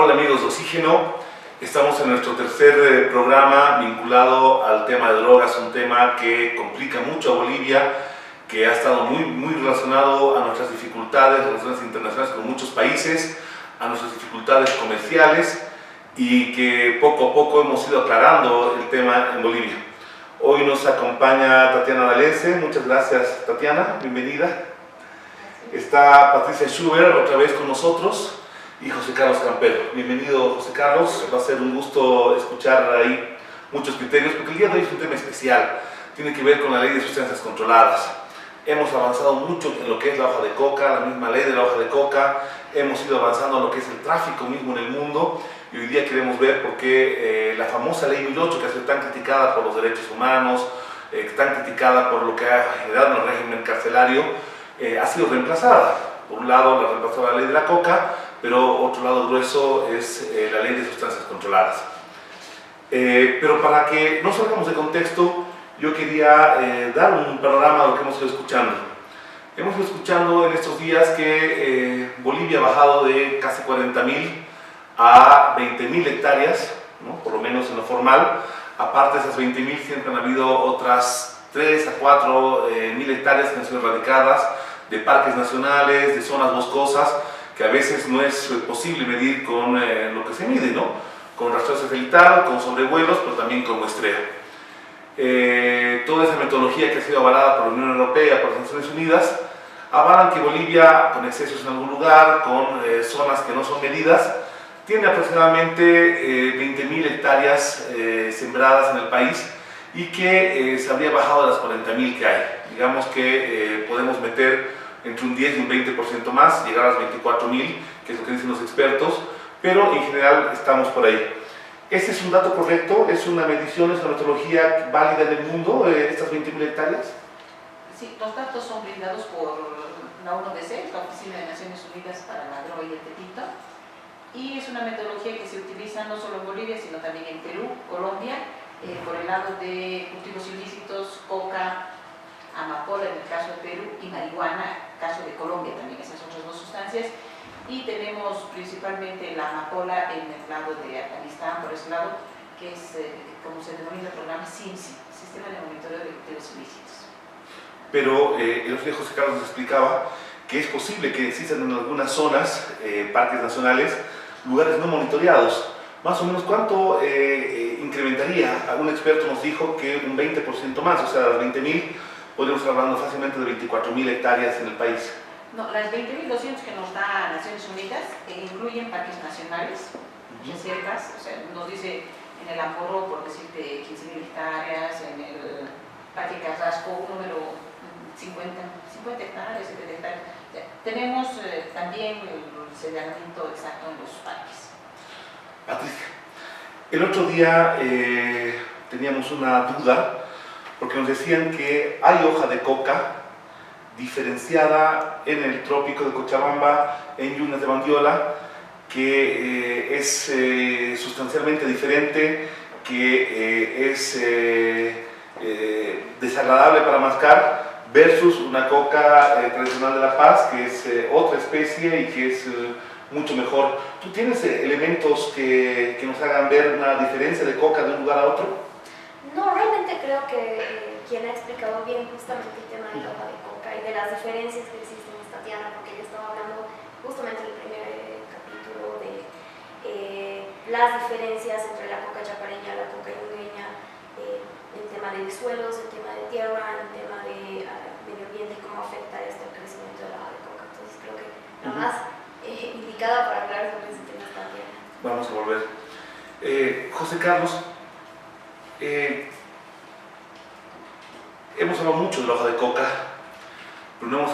Hola amigos de Oxígeno, estamos en nuestro tercer programa vinculado al tema de drogas, un tema que complica mucho a Bolivia, que ha estado muy relacionado a nuestras dificultades, relaciones internacionales con muchos países, a nuestras dificultades comerciales y que poco a poco hemos ido aclarando el tema en Bolivia. Hoy nos acompaña Tatiana D'Alesse, muchas gracias Tatiana, bienvenida. Está Patricia Schubert otra vez con nosotros y José Carlos Campero. Bienvenido José Carlos, va a ser un gusto escuchar ahí muchos criterios porque el día de hoy es un tema especial, tiene que ver con la ley de sustancias controladas. Hemos avanzado mucho en lo que es la hoja de coca, la misma ley de la hoja de coca, hemos ido avanzando en lo que es el tráfico mismo en el mundo y hoy día queremos ver por qué la famosa ley 1008, que ha sido tan criticada por los derechos humanos, tan criticada por lo que ha generado en el régimen carcelario, ha sido reemplazada. Por un lado la reemplazó la ley de la coca, pero otro lado grueso es la ley de sustancias controladas. Pero para que no salgamos de contexto, yo quería dar un panorama de lo que hemos ido escuchando. Hemos ido escuchando en estos días que Bolivia ha bajado de casi 40.000 a 20.000 hectáreas, ¿no? Por lo menos en lo formal. Aparte de esas 20.000 siempre han habido otras 3 a 4 mil hectáreas que han sido erradicadas de parques nacionales, de zonas boscosas, que a veces no es posible medir con lo que se mide, ¿no? Con rastreo satelital, con sobrevuelos, pero también con muestreo. Toda esa metodología que ha sido avalada por la Unión Europea, por las Naciones Unidas, avalan que Bolivia, con excesos en algún lugar, con zonas que no son medidas, tiene aproximadamente 20.000 hectáreas sembradas en el país y que se habría bajado de las 40.000 que hay. Digamos que podemos meter entre un 10 y un 20% más, llegar a las 24.000, que es lo que dicen los expertos, pero en general estamos por ahí. ¿Este es un dato correcto? ¿Es una medición, es una metodología válida en el mundo, estas 20.000 hectáreas? Sí, los datos son brindados por la UNODC, la Oficina de Naciones Unidas para la Droga y el Delito, y es una metodología que se utiliza no solo en Bolivia, sino también en Perú, Colombia, por el lado de cultivos ilícitos, coca, amapola en el caso de Perú y marihuana, en el caso de Colombia también, esas otras dos sustancias. Y tenemos principalmente la amapola en el lado de Afganistán, por ese lado, que es como se denomina el programa SIMSI, Sistema de Monitoreo de Cultivos Ilícitos. Pero el otro día José Carlos nos explicaba que es posible que existan en algunas zonas, parques nacionales, lugares no monitoreados. Más o menos, ¿cuánto incrementaría? Algún experto nos dijo que un 20% más, o sea, las 20.000, podríamos estar hablando fácilmente de 24.000 hectáreas en el país. No, las 20.200 que nos da Naciones Unidas incluyen parques nacionales, reservas, o sea, nos dice en el Amporo, por decirte, 15.000 hectáreas, en el Parque Carrasco, un número 50 hectáreas, 70 hectáreas. O sea, tenemos también el señalamiento exacto en los parques. Patricia, el otro día teníamos una duda, porque nos decían que hay hoja de coca diferenciada en el trópico de Cochabamba, en Yunas de Bandiola, que es sustancialmente diferente, que es desagradable para mascar, versus una coca tradicional de La Paz, que es otra especie y que es mucho mejor. ¿Tú tienes elementos que nos hagan ver una diferencia de coca de un lugar a otro? No, realmente creo que quien ha explicado bien justamente el tema de la hoja de coca y de las diferencias que existen es Tatiana, porque ella estaba hablando justamente en el primer capítulo de las diferencias entre la coca chapareña y la coca yungueña, el tema de suelos, el tema de tierra, el tema de medio ambiente y cómo afecta esto al crecimiento de la hoja de coca. Entonces creo que la más indicada para hablar sobre ese tema es Tatiana. Vamos a volver. José Carlos, hemos hablado mucho de la hoja de coca, pero no hemos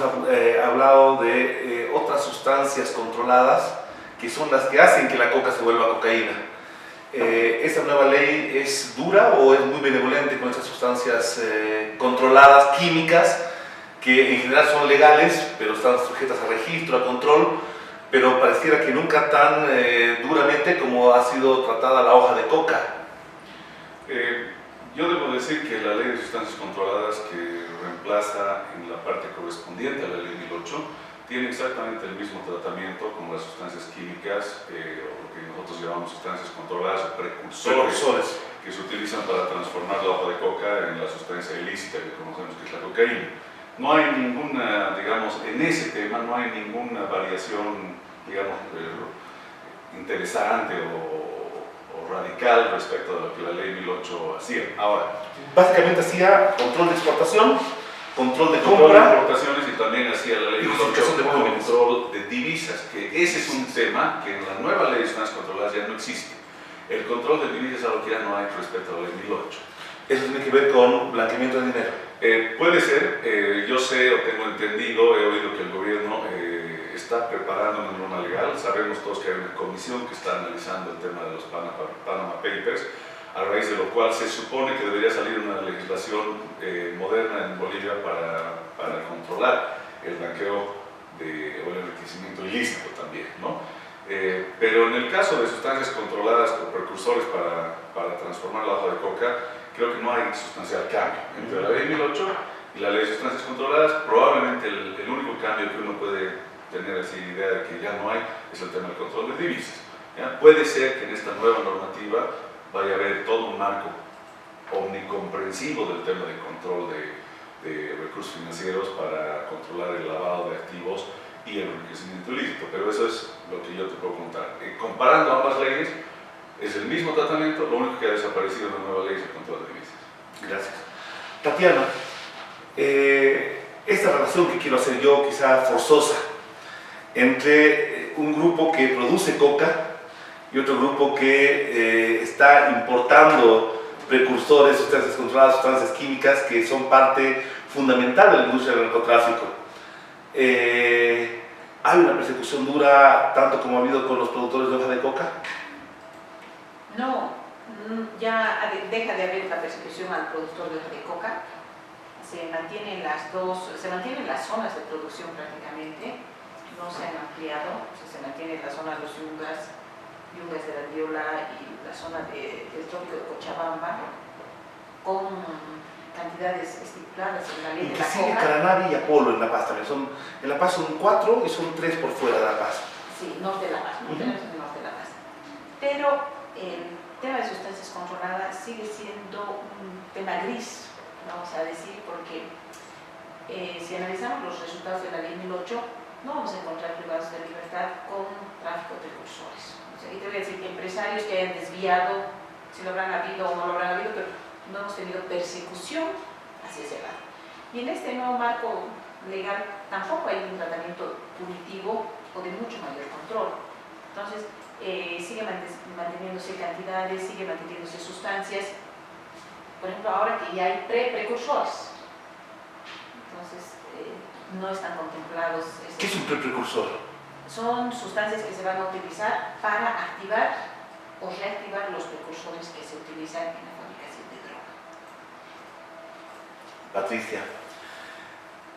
hablado de otras sustancias controladas que son las que hacen que la coca se vuelva cocaína. ¿Esta nueva ley es dura o es muy benevolente con estas sustancias controladas, químicas, que en general son legales, pero están sujetas a registro, a control, pero pareciera que nunca tan duramente como ha sido tratada la hoja de coca? Yo debo decir que la ley de sustancias controladas, que reemplaza en la parte correspondiente a la ley 1008, tiene exactamente el mismo tratamiento como las sustancias químicas, o lo que nosotros llamamos sustancias controladas o precursores, que se utilizan para transformar la hoja de coca en la sustancia ilícita que conocemos que es la cocaína. No hay ninguna, digamos, en ese tema no hay ninguna variación, digamos, interesante o radical respecto a lo que la ley 1008 hacía. Ahora, básicamente hacía control de exportación, control de control de compra, importaciones, y también hacía la ley 1008 de volúmenes, control de divisas, que ese es un tema que en la nueva ley de sustancias controladas ya no existe. El control de divisas es algo que ya no hay respecto a la ley 1008. Eso tiene que ver con blanqueamiento de dinero. Puede ser, yo sé o tengo entendido, he oído que el gobierno está preparando una norma legal. Sabemos todos que hay una comisión que está analizando el tema de los Panama Papers, a raíz de lo cual se supone que debería salir una legislación moderna en Bolivia para controlar el blanqueo o el enriquecimiento ilícito también, ¿no? Pero en el caso de sustancias controladas o precursores para transformar la hoja de coca, creo que no hay sustancial cambio entre la ley 1008 y la ley de sustancias controladas. Probablemente el único cambio que uno puede tener así idea de que ya no hay es el tema del control de divisas, ¿ya? Puede ser que en esta nueva normativa vaya a haber todo un marco omnicomprensivo del tema de control de recursos financieros para controlar el lavado de activos y el enriquecimiento ilícito, pero eso es lo que yo te puedo contar. Comparando ambas leyes, es el mismo tratamiento, lo único que ha desaparecido en la nueva ley es el control de divisas. Gracias. Tatiana, esta relación que quiero hacer yo, quizá forzosa, entre un grupo que produce coca y otro grupo que está importando precursores, sustancias controladas, sustancias químicas que son parte fundamental de la industria del narcotráfico. ¿Hay una persecución dura tanto como ha habido con los productores de hoja de coca? No, ya deja de haber la persecución al productor de hoja de coca. Se mantienen las zonas de producción prácticamente, no se han ampliado, o sea, se mantiene la zona de los yungas de la Viola y la zona del trópico de Cochabamba, con cantidades estipuladas en la ley de la Inclusive coca. Caranavi y Apolo en La Paz también. En La Paz son 4 y son 3 por fuera de La Paz. Sí, norte de La Paz, no tenemos el norte de La Paz. Pero el tema de sustancias controladas sigue siendo un tema gris, vamos a decir, porque si analizamos los resultados de la ley 1008, no vamos a encontrar privados de libertad con tráfico de precursores. O sea, y te voy a decir que empresarios que hayan desviado, si lo habrán habido o no lo habrán habido, pero no hemos tenido persecución hacia ese lado. Y en este nuevo marco legal tampoco hay un tratamiento punitivo o de mucho mayor control. Entonces, sigue manteniéndose cantidades, sigue manteniéndose sustancias. Por ejemplo, ahora que ya hay precursores, entonces no están contemplados. ¿Qué es un precursor? Son sustancias que se van a utilizar para activar o reactivar los precursores que se utilizan en la fabricación de droga. Patricia,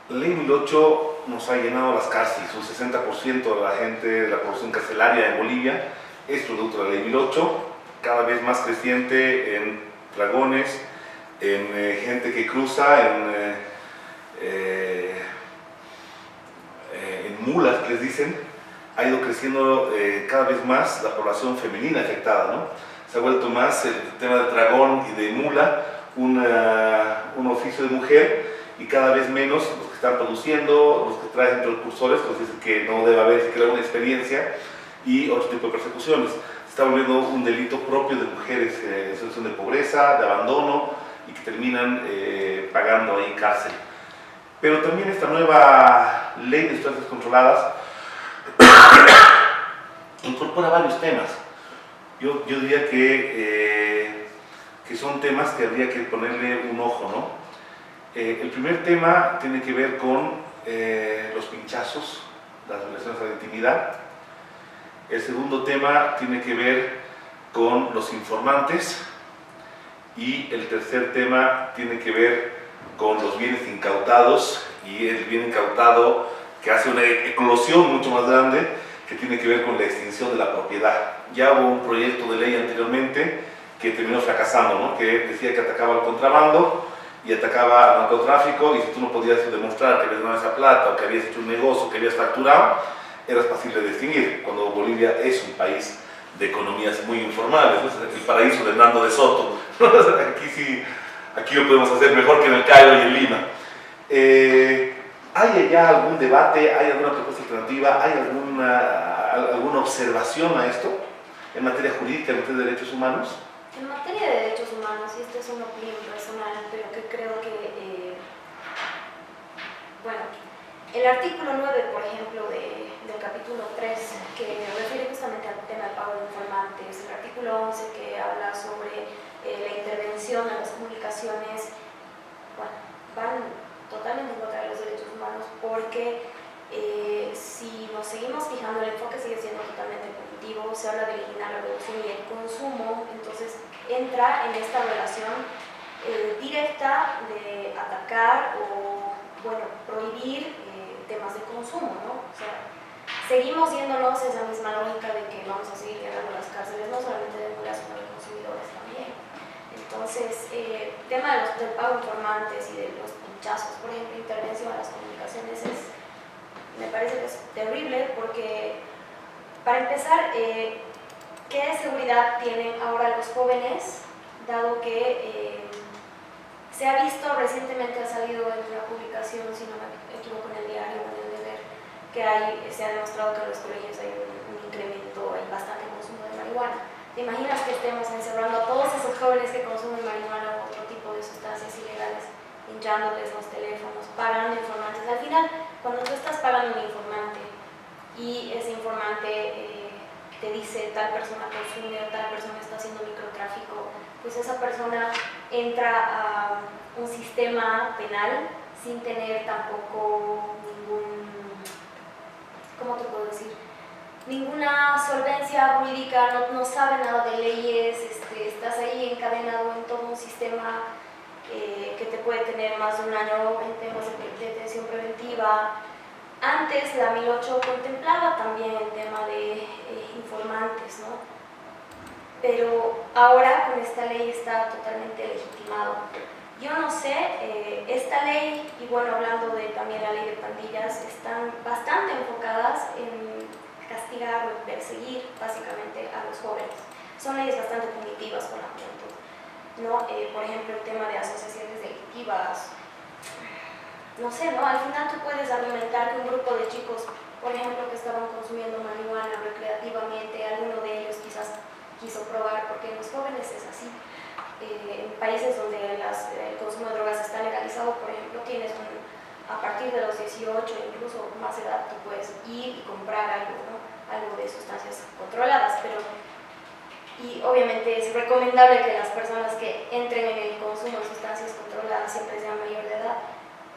la ley 1008 nos ha llenado las cárceles. Un 60% de la gente de la población carcelaria en Bolivia es producto de la ley 1008, cada vez más creciente en dragones, en gente que cruza, en mulas que les dicen. Ha ido creciendo cada vez más la población femenina afectada, ¿no? Se ha vuelto más el tema del dragón y de mula un oficio de mujer, y cada vez menos los que están produciendo, los que traen precursores, nos dicen que no debe haber siquiera una experiencia, y otro tipo de persecuciones. Se está volviendo un delito propio de mujeres en situación de pobreza, de abandono, y que terminan pagando ahí cárcel. Pero también esta nueva ley de sustancias controladas incorpora varios temas. Yo diría que son temas que habría que ponerle un ojo, ¿no? El primer tema tiene que ver con los pinchazos, las violaciones a la intimidad. El segundo tema tiene que ver con los informantes. Y el tercer tema tiene que ver con los bienes incautados, y el bien incautado que hace una eclosión mucho más grande, que tiene que ver con la extinción de la propiedad. Ya hubo un proyecto de ley anteriormente que terminó fracasando, ¿no? Que decía que atacaba al contrabando y atacaba al narcotráfico, y si tú no podías demostrar que habías ganado esa plata o que habías hecho un negocio, que habías facturado, eras fácil de distinguir, cuando Bolivia es un país de economías muy informales, ¿no? El paraíso de Hernando de Soto. Aquí sí, aquí lo podemos hacer mejor que en el Cairo y en Lima. ¿Hay allá algún debate, hay alguna propuesta alternativa, hay alguna observación a esto en materia jurídica, en materia de derechos humanos? En materia de derechos humanos, y esto es una opinión personal, pero que creo que, bueno, el artículo 9, por ejemplo, del capítulo 3, que refiere justamente al tema del pago de informantes, el artículo 11, que habla sobre la intervención en las comunicaciones, bueno, van totalmente en contra de los derechos humanos, porque si nos seguimos fijando, el enfoque sigue siendo totalmente punitivo, se habla de eliminar la producción y el consumo, entonces entra en esta relación directa de atacar o, bueno, prohibir temas de consumo, ¿no? O sea, seguimos yéndonos esa misma lógica de que vamos a seguir llenando las cárceles, no solamente de mulas, sino de consumidores también. Entonces, tema del pago de informantes y de los pinchazos, por ejemplo, intervención en las comunicaciones, me parece que es terrible porque, para empezar, ¿qué seguridad tienen ahora los jóvenes, dado que se ha visto recientemente, ha salido en una publicación, si no me equivoco, en el diario o en el Deber, que se ha demostrado que en los colegios hay un incremento, hay bastante consumo de marihuana? ¿Te imaginas que estemos encerrando a todos esos jóvenes que consumen marihuana o otro tipo de sustancias ilegales, hinchándoles los teléfonos, pagando informantes? Al final, cuando tú estás pagando un informante y ese informante te dice tal persona consume o tal persona está haciendo microtráfico, pues esa persona entra a un sistema penal sin tener tampoco ¿cómo te puedo decir? Ninguna solvencia jurídica, no sabe nada de leyes, estás ahí encadenado en todo un sistema que te puede tener más de un año en temas de detención preventiva. Antes la 1008 contemplaba también el tema de informantes, ¿no? Pero ahora con esta ley está totalmente legitimado. Yo no sé, esta ley, y bueno, hablando de también la ley de pandillas, están bastante enfocadas en castigar o perseguir básicamente a los jóvenes. Son leyes bastante punitivas con la juventud, ¿no? Por ejemplo, el tema de asociaciones delictivas. No sé, ¿no? Al final tú puedes argumentar que un grupo de chicos, por ejemplo, que estaban consumiendo marihuana recreativamente, alguno de ellos quizás quiso probar, porque en los jóvenes es así. En países donde el consumo de drogas está legalizado, por ejemplo, a partir de los 18, incluso más edad, tú puedes ir y comprar algo, ¿no? Algo de sustancias controladas, y obviamente es recomendable que las personas que entren en el consumo de sustancias controladas siempre sean mayor de edad.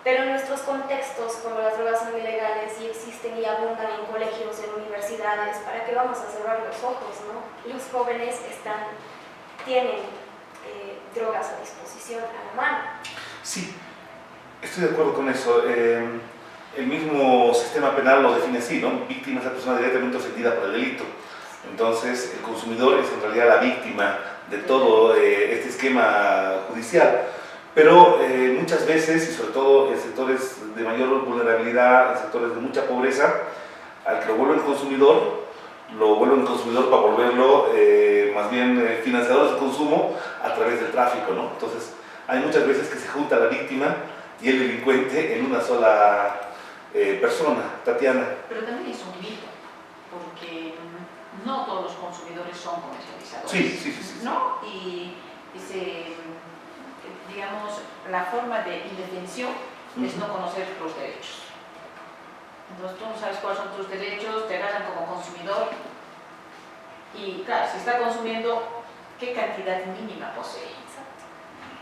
Pero en nuestros contextos, como las drogas son ilegales y existen y abundan en colegios, en universidades, ¿para qué vamos a cerrar los ojos, no? Los jóvenes tienen drogas a disposición, a la mano. Sí, estoy de acuerdo con eso. El mismo sistema penal lo define así, ¿no? Víctima es la persona directamente ofendida por el delito. Entonces, el consumidor es en realidad la víctima de todo este esquema judicial. Pero muchas veces, y sobre todo en sectores de mayor vulnerabilidad, en sectores de mucha pobreza, al que lo vuelven consumidor para volverlo más bien financiador del consumo a través del tráfico, ¿no? Entonces, hay muchas veces que se junta la víctima y el delincuente en una sola persona. Tatiana. Pero también es un mito, porque no todos los consumidores son comercializadores. Sí. ¿No? Y digamos, la forma de indefensión es no conocer los derechos. Entonces tú no sabes cuáles son tus derechos, te agarran como consumidor y claro, si está consumiendo, ¿qué cantidad mínima posee?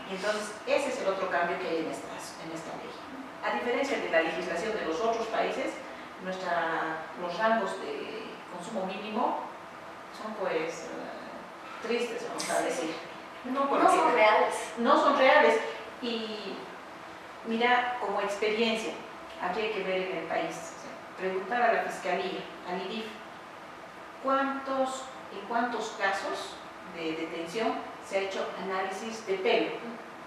Y entonces ese es el otro cambio que hay en esta ley. A diferencia de la legislación de los otros países, los rangos de consumo mínimo son pues tristes, vamos a decir. No son reales. No son reales. Y mira, como experiencia, aquí hay que ver en el país, o sea, preguntar a la Fiscalía, al IDIF, en cuántos casos de detención se ha hecho análisis de pelo,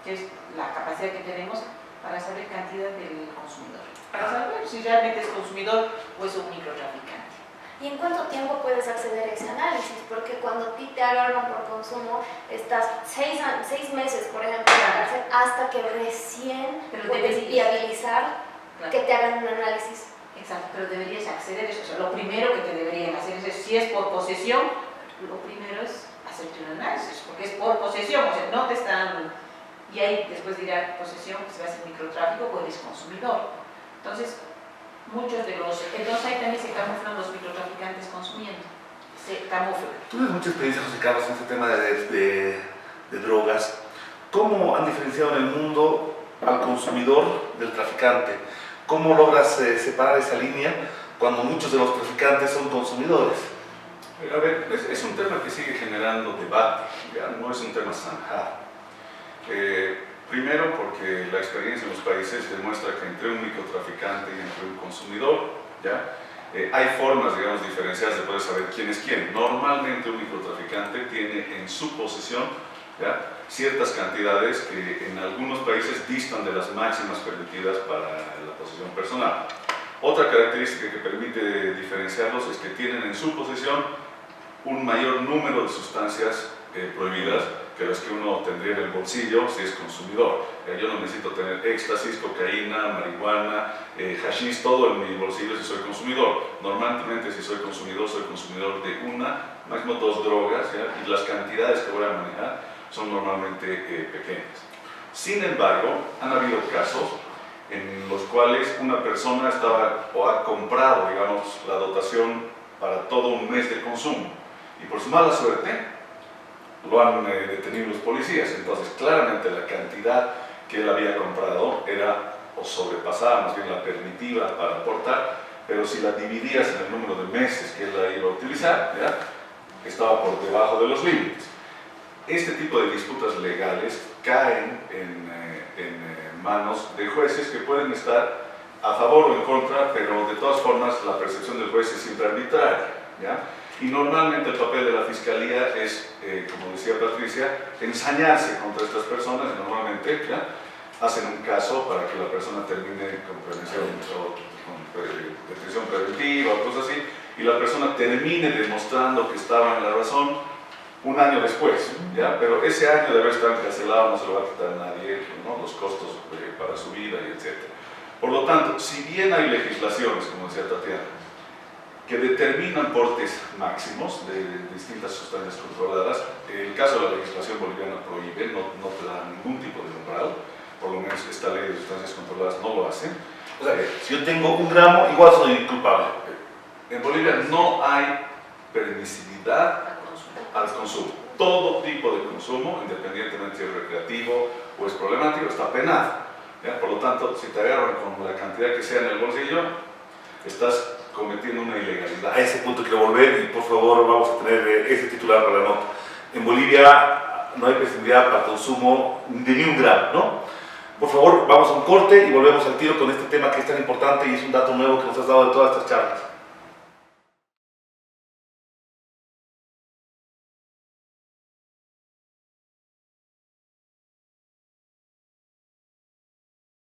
que es la capacidad capacidad que tenemos para saber cantidad del consumidor, para saber si realmente es consumidor o es un microtraficante. ¿Y en cuánto tiempo puedes acceder a ese análisis? Porque cuando a ti te agarran por consumo, estás 6 meses, por ejemplo, en la cárcel, hasta que recién puedes viabilizar que te hagan un análisis. Exacto, pero deberías acceder a eso. O sea, lo primero que te deberían hacer es, si es por posesión, lo primero es hacerte un análisis, porque es por posesión, o sea, no te están... Y ahí después dirá posesión, que se va a hacer microtráfico o eres consumidor. Entonces, muchos de los... Entonces ahí también se camuflan los microtraficantes consumiendo. Se camuflan. Tú tienes mucha experiencia, José Carlos, en este tema de drogas. ¿Cómo han diferenciado en el mundo al consumidor del traficante? ¿Cómo logras separar esa línea cuando muchos de los traficantes son consumidores? A ver, es un tema que sigue generando debate, ¿ya? No es un tema zanjado. Primero porque la experiencia en los países demuestra que entre un microtraficante y entre un consumidor, ¿ya? Hay formas, digamos, diferenciadas de poder saber quién es quién. Normalmente un microtraficante tiene en su posesión, ¿ya?, ciertas cantidades que en algunos países distan de las máximas permitidas para la posesión personal. Otra característica que permite diferenciarlos es que tienen en su posesión un mayor número de sustancias prohibidas que las que uno tendría en el bolsillo si es consumidor. Yo no necesito tener éxtasis, cocaína, marihuana, hashish, todo en mi bolsillo si soy consumidor. Normalmente si soy consumidor de una, máximo 2 drogas, ¿ya? Y las cantidades que voy a manejar son normalmente pequeñas. Sin embargo, han habido casos en los cuales una persona estaba o ha comprado, digamos, la dotación para todo un mes de consumo y por su mala suerte lo han detenido los policías. Entonces, claramente la cantidad que él había comprado era o sobrepasaba más bien la permitida para aportar, pero si la dividías en el número de meses que él la iba a utilizar, ¿ya?, estaba por debajo de los límites. Este tipo de disputas legales caen en manos de jueces que pueden estar a favor o en contra, pero de todas formas la percepción del juez es siempre arbitraria, ¿ya? Y normalmente el papel de la fiscalía es, como decía Patricia, ensañarse contra estas personas y normalmente, ¿ya?, hacen un caso para que la persona termine con prevención o con detención preventiva o cosas así, y la persona termine demostrando que estaba en la razón un año después, ¿ya? Pero ese año de haber estado encarcelado no se lo va a quitar a nadie, ¿no?, los costos para su vida y etc. Por lo tanto, si bien hay legislaciones, como decía Tatiana, que determinan portes máximos de distintas sustancias controladas, el caso de la legislación boliviana prohíbe, no te da ningún tipo de umbral, por lo menos esta ley de sustancias controladas no lo hace. O sea, si yo tengo 1 gramo, igual soy culpable. En Bolivia no hay permisividad al consumo. Todo tipo de consumo, independientemente si es recreativo o es problemático, está penado, ¿ya? Por lo tanto, si te agarran con la cantidad que sea en el bolsillo, estás cometiendo una ilegalidad. A ese punto quiero volver y por favor vamos a tener ese titular para la nota. En Bolivia no hay permisibilidad para el consumo de ni 1 gramo, ¿no? Por favor, vamos a un corte y volvemos al tiro con este tema que es tan importante y es un dato nuevo que nos has dado de todas estas charlas.